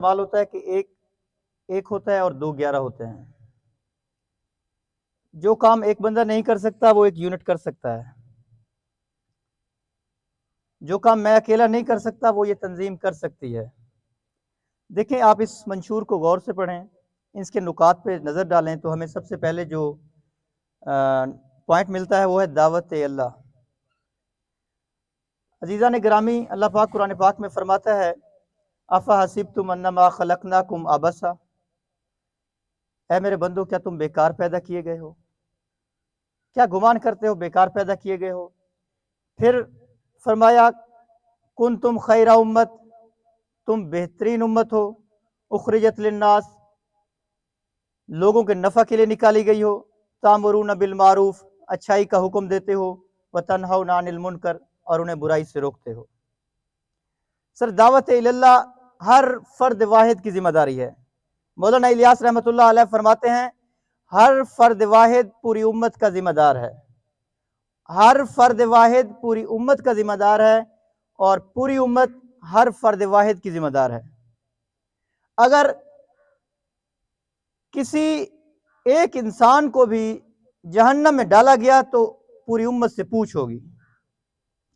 استعمال ہوتا ہے کہ ایک ہوتا ہے اور 2 11 ہوتے ہیں. جو کام ایک بندہ نہیں کر سکتا وہ ایک یونٹ کر سکتا ہے. جو کام میں اکیلا نہیں کر سکتا وہ یہ تنظیم کر سکتی ہے. دیکھیں، آپ اس منشور کو غور سے پڑھیں، اس کے نکات پہ نظر ڈالیں تو ہمیں سب سے پہلے جو پوائنٹ ملتا ہے وہ ہے دعوت اللہ. عزیزان گرامی، اللہ پاک قرآن پاک میں فرماتا ہے افحسبتم انما خلقناکم عبثا، اے میرے بندو کیا تم بیکار پیدا کیے گئے ہو؟ کیا گمان کرتے ہو بیکار پیدا کیے گئے ہو؟ پھر فرمایا کنتم خیر امت، تم بہترین امت ہو، اخرجت للناس، لوگوں کے نفع کے لیے نکالی گئی ہو، تامرون بالمعروف، اچھائی کا حکم دیتے ہو، وتنہون عن المنکر، اور انہیں برائی سے روکتے ہو. سر، دعوت اللہ ہر فرد واحد کی ذمہ داری ہے. مولانا الیاس رحمۃ اللہ علیہ فرماتے ہیں ہر فرد واحد پوری امت کا ذمہ دار ہے. ہر فرد واحد پوری امت کا ذمہ دار ہے اور پوری امت ہر فرد واحد کی ذمہ دار ہے. اگر کسی ایک انسان کو بھی جہنم میں ڈالا گیا تو پوری امت سے پوچھ ہوگی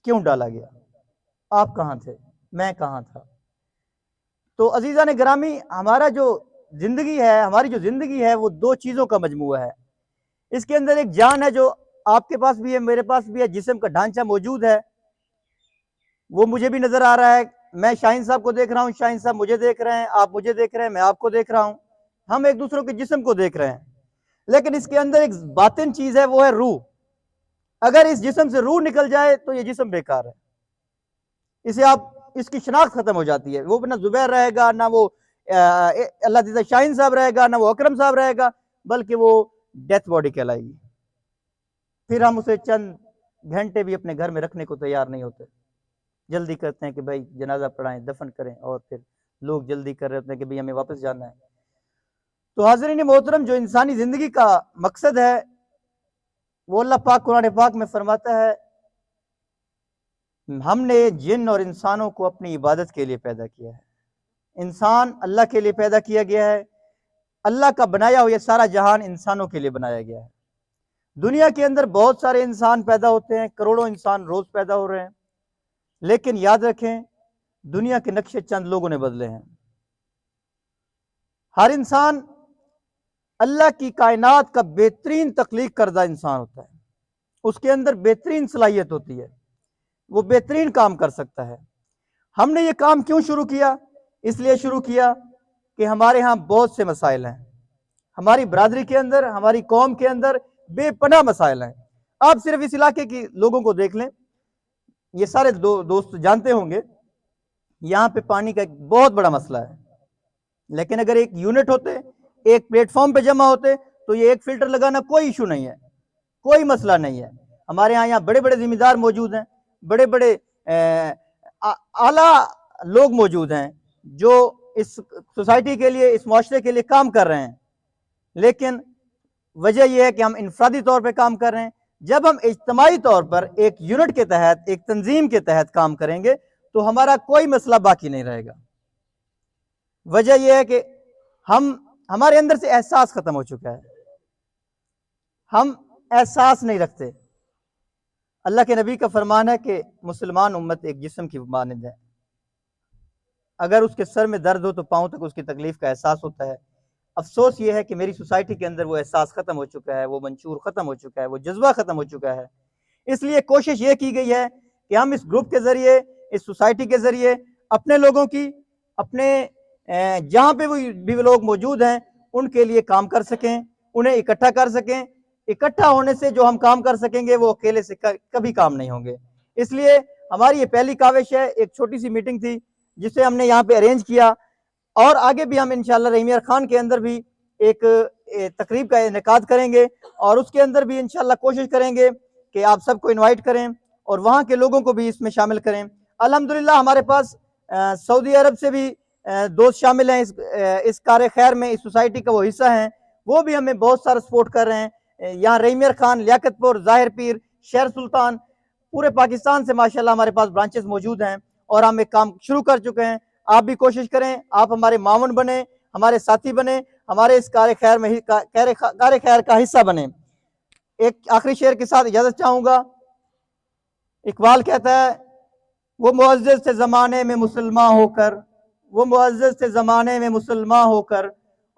کیوں ڈالا گیا، آپ کہاں تھے، میں کہاں تھا. تو عزیزان گرامی، ہماری جو زندگی ہے وہ 2 چیزوں کا مجموعہ ہے. اس کے اندر ایک جان ہے جو آپ کے پاس بھی ہے، میرے پاس بھی ہے، جسم کا ڈھانچہ موجود ہے، وہ مجھے بھی نظر آ رہا ہے. میں شاہین صاحب کو دیکھ رہا ہوں، شاہین صاحب مجھے دیکھ رہے ہیں، آپ مجھے دیکھ رہے ہیں، میں آپ کو دیکھ رہا ہوں. ہم ایک دوسروں کے جسم کو دیکھ رہے ہیں، لیکن اس کے اندر ایک باطن چیز ہے، وہ ہے روح. اگر اس جسم سے روح نکل جائے تو یہ جسم بیکار ہے. اس کی شناخت ختم ہو جاتی ہے. وہ نہ زبیر رہے گا، نہ وہ اللہ تعالیٰ شاہین صاحب رہے گا، نہ وہ اکرم صاحب رہے گا، بلکہ وہ ڈیتھ باڈی کہلائے گی. پھر ہم اسے چند گھنٹے بھی اپنے گھر میں رکھنے کو تیار نہیں ہوتے. جلدی کرتے ہیں کہ بھائی جنازہ پڑھائیں، دفن کریں، اور پھر لوگ جلدی کر رہے ہوتے ہیں کہ بھائی ہمیں واپس جانا ہے. تو حاضرین محترم، جو انسانی زندگی کا مقصد ہے وہ اللہ پاک قرآن پاک میں فرماتا ہے ہم نے جن اور انسانوں کو اپنی عبادت کے لیے پیدا کیا ہے. انسان اللہ کے لیے پیدا کیا گیا ہے. اللہ کا بنایا ہوا یہ سارا جہان انسانوں کے لیے بنایا گیا ہے. دنیا کے اندر بہت سارے انسان پیدا ہوتے ہیں، کروڑوں انسان روز پیدا ہو رہے ہیں، لیکن یاد رکھیں دنیا کے نقشے چند لوگوں نے بدلے ہیں. ہر انسان اللہ کی کائنات کا بہترین تخلیق کردہ انسان ہوتا ہے. اس کے اندر بہترین صلاحیت ہوتی ہے، وہ بہترین کام کر سکتا ہے. ہم نے یہ کام کیوں شروع کیا؟ اس لیے شروع کیا کہ ہمارے ہاں بہت سے مسائل ہیں. ہماری برادری کے اندر، ہماری قوم کے اندر بے پناہ مسائل ہیں. آپ صرف اس علاقے کے لوگوں کو دیکھ لیں، یہ سارے دوست جانتے ہوں گے یہاں پہ پانی کا ایک بہت بڑا مسئلہ ہے. لیکن اگر ایک یونٹ ہوتے، ایک پلیٹ فارم پہ جمع ہوتے تو یہ ایک فلٹر لگانا کوئی ایشو نہیں ہے، کوئی مسئلہ نہیں ہے. ہمارے یہاں بڑے بڑے ذمہ دار موجود ہیں، بڑے بڑے اعلیٰ لوگ موجود ہیں جو اس سوسائٹی کے لیے، اس معاشرے کے لیے کام کر رہے ہیں. لیکن وجہ یہ ہے کہ ہم انفرادی طور پہ کام کر رہے ہیں. جب ہم اجتماعی طور پر ایک یونٹ کے تحت، ایک تنظیم کے تحت کام کریں گے تو ہمارا کوئی مسئلہ باقی نہیں رہے گا. وجہ یہ ہے کہ ہمارے اندر سے احساس ختم ہو چکا ہے، ہم احساس نہیں رکھتے. اللہ کے نبی کا فرمان ہے کہ مسلمان امت ایک جسم کی مانند ہے. اگر اس کے سر میں درد ہو تو پاؤں تک اس کی تکلیف کا احساس ہوتا ہے. افسوس یہ ہے کہ میری سوسائٹی کے اندر وہ احساس ختم ہو چکا ہے، وہ منشور ختم ہو چکا ہے، وہ جذبہ ختم ہو چکا ہے. اس لیے کوشش یہ کی گئی ہے کہ ہم اس گروپ کے ذریعے، اس سوسائٹی کے ذریعے اپنے لوگوں کی، اپنے جہاں پہ بھی لوگ موجود ہیں ان کے لیے کام کر سکیں، انہیں اکٹھا کر سکیں. اکٹھا ہونے سے جو ہم کام کر سکیں گے وہ اکیلے سے کبھی کام نہیں ہوں گے. اس لیے ہماری یہ پہلی کاوش ہے. ایک چھوٹی سی میٹنگ تھی جسے ہم نے یہاں پہ ارینج کیا، اور آگے بھی ہم انشاءاللہ رحیمیار خان کے اندر بھی ایک تقریب کا انعقاد کریں گے، اور اس کے اندر بھی انشاءاللہ کوشش کریں گے کہ آپ سب کو انوائٹ کریں اور وہاں کے لوگوں کو بھی اس میں شامل کریں. الحمدللہ ہمارے پاس سعودی عرب سے بھی دوست شامل ہیں اس کار خیر میں، اس سوسائٹی کا وہ حصہ ہیں، وہ بھی ہمیں بہت سارا سپورٹ کر رہے ہیں. یہاں رحیمیار خان، لیاقت پور، ظاہر پیر، شہر سلطان، پورے پاکستان سے ماشاءاللہ ہمارے پاس برانچز موجود ہیں، اور ہم ایک کام شروع کر چکے ہیں. آپ بھی کوشش کریں, آپ ہمارے معاون بنیں, ہمارے ساتھی بنیں, ہمارے اس کار خیر کا حصہ بنیں. ایک آخری شعر کے ساتھ اجازت چاہوں گا. اقبال کہتا ہے, وہ معزز تھے زمانے میں مسلمان ہو کر, وہ معزز تھے زمانے میں مسلمان ہو کر,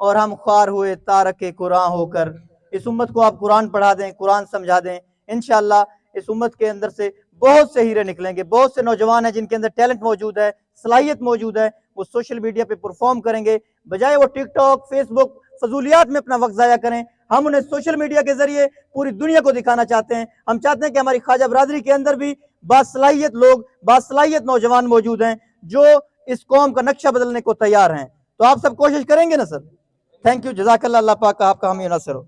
اور ہم خوار ہوئے تارک قرآن ہو کر. اس امت کو آپ قرآن پڑھا دیں, قرآن سمجھا دیں, انشاءاللہ اس امت کے اندر سے بہت سے ہیرے نکلیں گے. بہت سے نوجوان ہیں جن کے اندر ٹیلنٹ موجود ہے, صلاحیت موجود ہے, وہ سوشل میڈیا پہ پرفارم کریں گے, بجائے وہ ٹک ٹاک, فیس بک, فضولیات میں اپنا وقت ضائع کریں. ہم انہیں سوشل میڈیا کے ذریعے پوری دنیا کو دکھانا چاہتے ہیں. ہم چاہتے ہیں کہ ہماری خواجہ برادری کے اندر بھی باصلاحیت لوگ, باصلاحیت نوجوان موجود ہیں جو اس قوم کا نقشہ بدلنے کو تیار ہیں. تو آپ سب کوشش کریں گے نا سر؟ تھینک یو, جزاک اللہ, اللہ پاک آپ کا حامی و ناصر ہو.